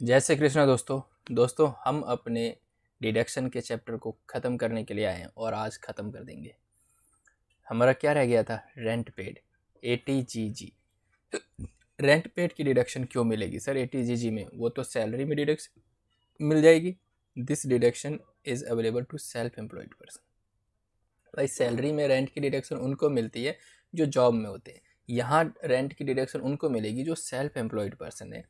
जय श्री कृष्णा दोस्तों हम अपने डिडक्शन के चैप्टर को ख़त्म करने के लिए आए हैं और आज ख़त्म कर देंगे। हमारा क्या रह गया था? Rent paid, ATGG। Rent paid की डिडक्शन क्यों मिलेगी सर ATGG में? वो तो सैलरी में डिडक्शन मिल जाएगी। This deduction is available to self employed person. भाई सैलरी में रेंट की डिडक्शन उनको मिलती है जो जॉब में होते हैं। यहाँ रेंट की डिडक्शन उनको मिलेगी जो सेल्फ एम्प्लॉयड पर्सन है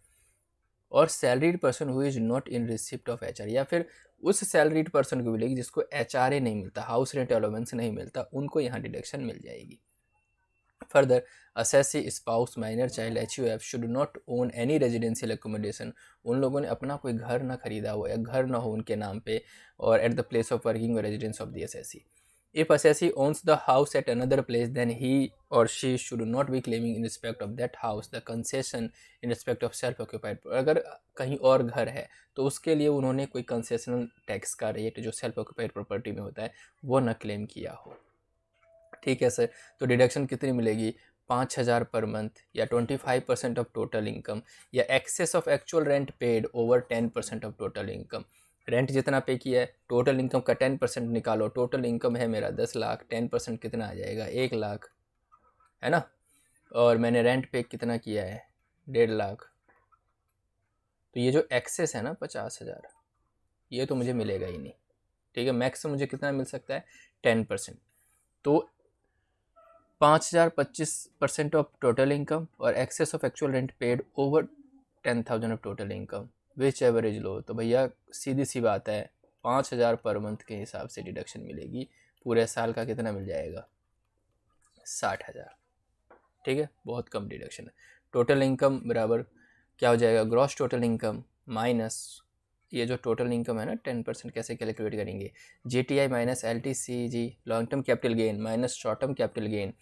और salaried person who is not in receipt of HR, या फिर उस सैलरीड पर्सन को मिलेगी जिसको HRA नहीं मिलता, हाउस रेंट अलाउंस नहीं मिलता, उनको यहाँ डिडक्शन मिल जाएगी। Further, assessee, spouse, minor child, HUF should not own any residential accommodation. उन लोगों ने अपना कोई घर ना खरीदा हो या घर ना हो उनके नाम पे और at the place of working residence of the assessee. If assessee owns the house at another place, then he or she should not be claiming in respect of that house the concession in respect of self-occupied. अगर कहीं और घर है तो उसके लिए उन्होंने कोई कंसेशनल टैक्स का रेट जो सेल्फ ऑक्यूपाइड प्रॉपर्टी में होता है वो न क्लेम किया हो। ठीक है सर, तो डिडक्शन कितनी मिलेगी? 5,000 पर मंथ या 25% ऑफ टोटल इनकम या excess of actual rent paid over 10% of total income. Rent जितना पे किया है, टोटल इनकम का 10% निकालो। टोटल इनकम है मेरा 10 लाख, 10% कितना आ जाएगा? 1 लाख, है ना। और मैंने रेंट पे कितना किया है? 1.5 लाख। तो ये जो एक्सेस है ना 50,000, ये तो मुझे मिलेगा ही नहीं। ठीक है, मैक्स मुझे कितना मिल सकता है? 10%। तो 5,000 25% ऑफ टोटल इनकम और excess of actual rent paid over 10,000 of total income, which average low. तो भैया सीधी सी बात है, 5,000 पर मंथ के हिसाब से डिडक्शन मिलेगी। पूरे साल का कितना मिल जाएगा? 60,000। ठीक है, बहुत कम डिडक्शन है। टोटल इनकम बराबर क्या हो जाएगा? ग्रॉस टोटल इनकम माइनस ये जो टोटल इनकम है ना 10%, कैसे कैलकुलेट करेंगे? GTI minus LTCG, long term capital gain minus short term capital gain.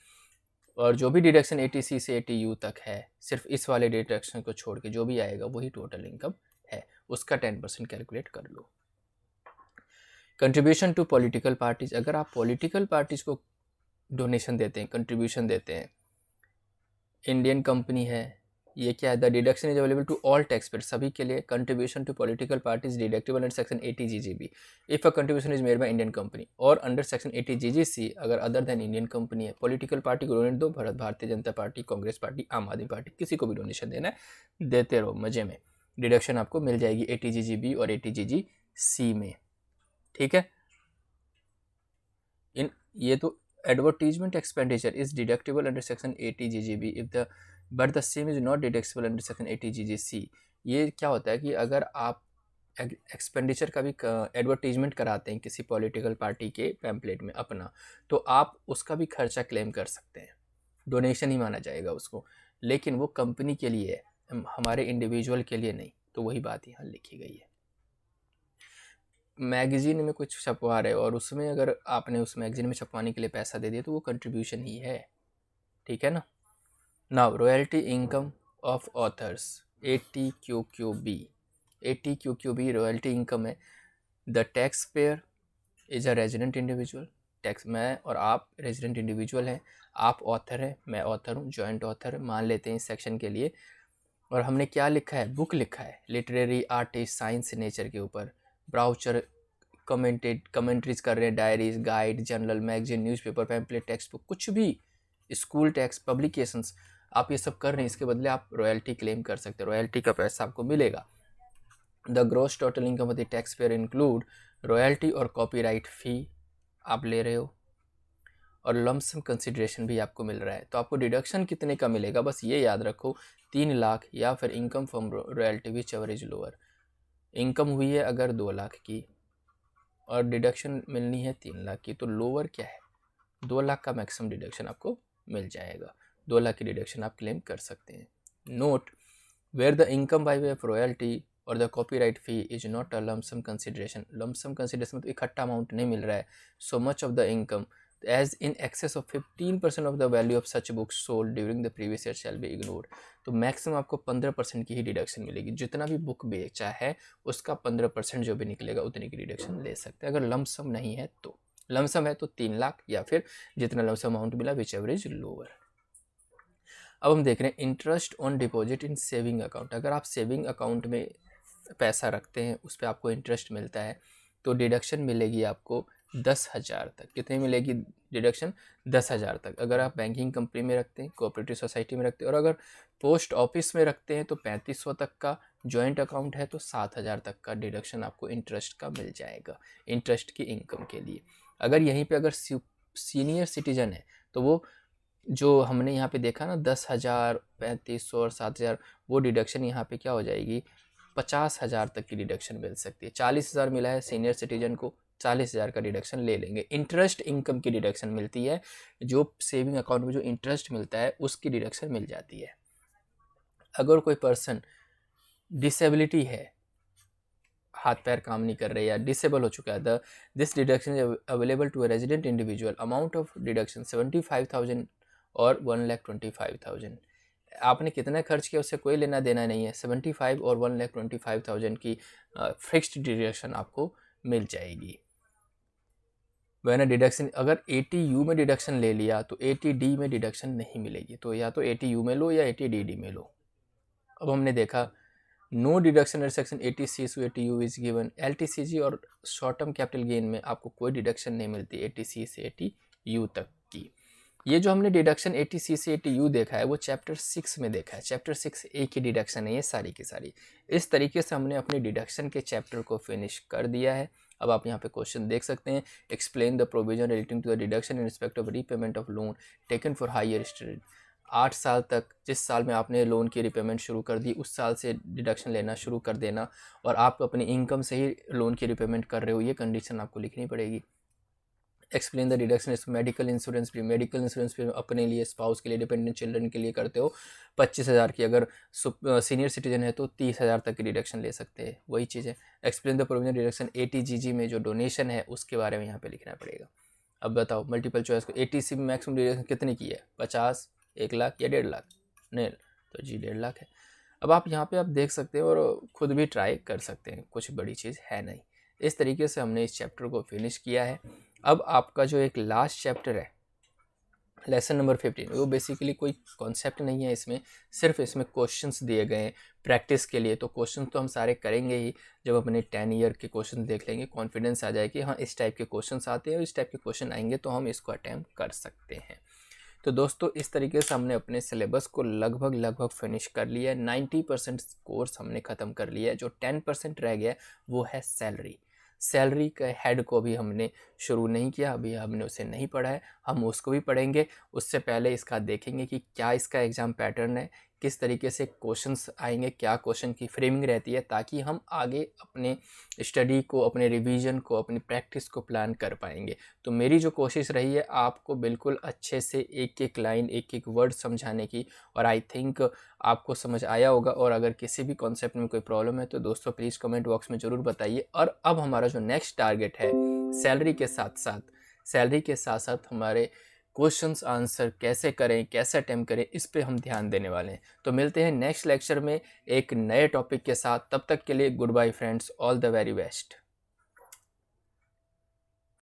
और जो भी डिडक्शन ATC से ATU तक है, सिर्फ इस वाले डिडक्शन को छोड़ के जो भी आएगा वही टोटल इनकम है, उसका 10% कैलकुलेट कर लो। कंट्रीब्यूशन टू पॉलिटिकल पार्टीज, अगर आप पॉलिटिकल पार्टीज को डोनेशन देते हैं, कंट्रीब्यूशन देते हैं, इंडियन कंपनी है, ये क्या है? The deduction is available to all tax payer, सभी के लिए। Contribution to political parties deductible under section 80GGB if a contribution is made by Indian company, और अंडर सेक्शन 80GGC अगर अदर देन इंडियन कंपनी है। Political party को donate दो, भारतीय जनता party, Congress party, आम आदमी पार्टी, किसी को भी डोनेशन देना है देते रहो मजे में। डिडक्शन आपको मिल जाएगी 80GGB और 80GGC में। ठीक है, इन ये तो advertisement expenditure is deductible under section 80GGB if the but the same is not deductible under section 80GGC। ये क्या होता है कि अगर आप एक्सपेंडिचर का भी एडवर्टीजमेंट कराते हैं किसी पॉलिटिकल पार्टी के पैम्पलेट में अपना, तो आप उसका भी खर्चा क्लेम कर सकते हैं, डोनेशन ही माना जाएगा उसको। लेकिन वो कंपनी के लिए है, हमारे इंडिविजुअल के लिए नहीं। तो वही बात यहाँ लिखी गई है। मैगज़ीन में कुछ छपवा रहे हो और उसमें अगर आपने उस मैगज़ीन में छपवाने के लिए पैसा दे दिया तो वो कंट्रीब्यूशन ही है। ठीक है ना। Now royalty income of authors, ATQQB। ATQQB royalty income है। The tax payer is a resident individual. Tax, मैं और आप रेजिडेंट इंडिविजुअल हैं, आप ऑथर हैं, मैं ऑथर हूँ, जॉइंट ऑथर मान लेते हैं इस सेक्शन के लिए। और हमने क्या लिखा है? बुक लिखा है, लिटरेरी, आर्टिस्ट, साइंस, नेचर के ऊपर। ब्राउचर कमेंट्रीज कर रहे हैं, diaries, guide, journal, magazine, newspaper, pamphlet, text book, कुछ भी, स्कूल टेक्स्ट, पब्लिकेशंस, आप ये सब कर रहे हैं, इसके बदले आप रॉयल्टी क्लेम कर सकते हैं, रॉयल्टी का पैसा आपको मिलेगा। The gross total income of the tax pair include royalty और कॉपीराइट फी आप ले रहे हो, और लमसम कंसिडरेशन भी आपको मिल रहा है। तो आपको डिडक्शन कितने का मिलेगा? बस ये याद रखो, 3 लाख या फिर income from royalty which average lower. Income हुई है अगर 2 लाख की और डिडक्शन मिलनी है 3 लाख की, तो लोअर क्या है? 2 लाख का मैक्सिमम डिडक्शन आपको मिल जाएगा। 2 लाख की डिडक्शन आप क्लेम कर सकते हैं। Note, where the income by way of royalty और the copyright fee is not a lump sum consideration. Lump sum consideration मतलब इकट्ठा अमाउंट नहीं मिल रहा है। So much of the income as in excess of 15% of the value of such books sold during the previous year shall be ignored. तो maximum आपको 15% की ही deduction मिलेगी। जितना भी बुक बेचा है उसका 15% जो भी निकलेगा उतनी की डिडक्शन ले सकते हैं, अगर लमसम नहीं है तो। लमसम है तो 3 लाख या फिर जितना लमसम अमाउंट मिला विच एवरेज लोअर। अब हम देख रहे हैं interest on deposit in saving account. अगर आप सेविंग अकाउंट में पैसा रखते हैं उस पर आपको इंटरेस्ट मिलता है, तो डिडक्शन मिलेगी आपको 10,000 तक। कितनी मिलेगी डिडक्शन? 10,000 तक। अगर आप बैंकिंग कंपनी में रखते हैं, कोऑपरेटिव सोसाइटी में रखते हैं, और अगर पोस्ट ऑफिस में रखते हैं तो 3500 तक का, जॉइंट अकाउंट है तो 7,000 तक का डिडक्शन आपको इंटरेस्ट का मिल जाएगा, इंटरेस्ट की इनकम के लिए। अगर यहीं पे अगर सीनियर सिटीजन है तो वो जो हमने यहाँ पे देखा ना 10,000, 3500 और 7,000, वो डिडक्शन यहाँ पे क्या हो जाएगी, 50,000 तक की डिडक्शन मिल सकती है। 40,000 मिला है सीनियर सिटीजन को, 40,000 का डिडक्शन ले लेंगे। इंटरेस्ट इनकम की डिडक्शन मिलती है, जो सेविंग अकाउंट में जो इंटरेस्ट मिलता है उसकी डिडक्शन मिल जाती है। अगर कोई पर्सन डिसेबिलिटी है, हाथ पैर काम नहीं कर रहे या डिसेबल हो चुका है, this deduction is available to a resident individual. Amount of deduction 75,000 और 1,25,000। आपने कितना खर्च किया उससे कोई लेना देना नहीं है। 75 और 1,25,000 की फिक्स्ड डिडक्शन आपको मिल जाएगी। वैन डिडक्शन, अगर 80U में डिडक्शन ले लिया तो 80D में डिडक्शन नहीं मिलेगी, तो या तो 80U में लो या 80DD में लो। अब हमने देखा no deduction at section 80C to 80U is given. LTCG और शॉर्ट टर्म कैपिटल गेन में आपको कोई डिडक्शन नहीं मिलती 80C से 80U तक की। ये जो हमने डिडक्शन 80C से 80U देखा है वो चैप्टर 6 में देखा है। चैप्टर 6A की डिडक्शन है ये सारी की सारी। इस तरीके से हमने अपने डिडक्शन के चैप्टर को फिनिश कर दिया है। अब आप यहाँ पे क्वेश्चन देख सकते हैं, explain the provision relating to the deduction in respect of repayment of loan taken for higher study. 8 साल तक, जिस साल में आपने लोन की रिपेमेंट शुरू कर दी उस साल से डिडक्शन लेना शुरू कर देना, और आप अपनी इनकम से ही लोन की रिपेमेंट कर रहे हो, ये कंडीशन आपको लिखनी पड़ेगी। एक्सप्लेन द डिडक्शन इस मेडिकल इंश्योरेंस भी, मेडिकल इंश्योरेंस भी अपने लिए, स्पाउस के लिए, डिपेंडेंट चिल्ड्रन के लिए करते हो 25,000 की। अगर सीनियर सिटीजन है तो 30,000 तक की डिडक्शन ले सकते हैं, वही चीज़ है। Explain the provision deduction 80GG में जो डोनेशन है उसके बारे में यहाँ पे लिखना पड़ेगा। अब बताओ मल्टीपल चॉइस को 80C में मैक्सिमम डिडक्शन कितनी की है, 50, 1 लाख या 1.5 लाख? नहीं, तो जी 1.5 लाख है। अब आप यहाँ पे आप देख सकते हैं और खुद भी ट्राई कर सकते हैं, कुछ बड़ी चीज़ है नहीं। इस तरीके से हमने इस चैप्टर को फिनिश किया है। अब आपका जो एक लास्ट चैप्टर है लेसन नंबर 15, वो बेसिकली कोई कॉन्सेप्ट नहीं है इसमें, सिर्फ इसमें क्वेश्चंस दिए गए हैं प्रैक्टिस के लिए। तो क्वेश्चन तो हम सारे करेंगे ही, जब अपने 10 ईयर के क्वेश्चन देख लेंगे कॉन्फिडेंस आ जाए कि हाँ इस टाइप के क्वेश्चंस आते हैं और इस टाइप के क्वेश्चन आएंगे तो हम इसको अटैम्प्ट कर सकते हैं। तो दोस्तों इस तरीके से हमने अपने सिलेबस को लगभग फिनिश कर लिया है। 90% कोर्स हमने ख़त्म कर लिया है। जो 10% रह गया वो है सैलरी। सैलरी के हेड को भी हमने शुरू नहीं किया, अभी हमने उसे नहीं पढ़ा है, हम उसको भी पढ़ेंगे। उससे पहले इसका देखेंगे कि क्या इसका एग्ज़ाम पैटर्न है, किस तरीके से क्वेश्चंस आएंगे, क्या क्वेश्चन की फ्रेमिंग रहती है, ताकि हम आगे अपने स्टडी को, अपने रिवीजन को, अपनी प्रैक्टिस को प्लान कर पाएंगे। तो मेरी जो कोशिश रही है आपको बिल्कुल अच्छे से एक एक लाइन, एक एक वर्ड समझाने की, और आई थिंक आपको समझ आया होगा। और अगर किसी भी कॉन्सेप्ट में कोई प्रॉब्लम है तो दोस्तों प्लीज़ कमेंट बॉक्स में ज़रूर बताइए। और अब हमारा जो नेक्स्ट टारगेट है, सैलरी के साथ साथ हमारे क्वेश्चंस आंसर कैसे करें, कैसे अटेम्प्ट करें, इस पे हम ध्यान देने वाले हैं। तो मिलते हैं नेक्स्ट लेक्चर में एक नए टॉपिक के साथ। तब तक के लिए goodbye friends, all the very best.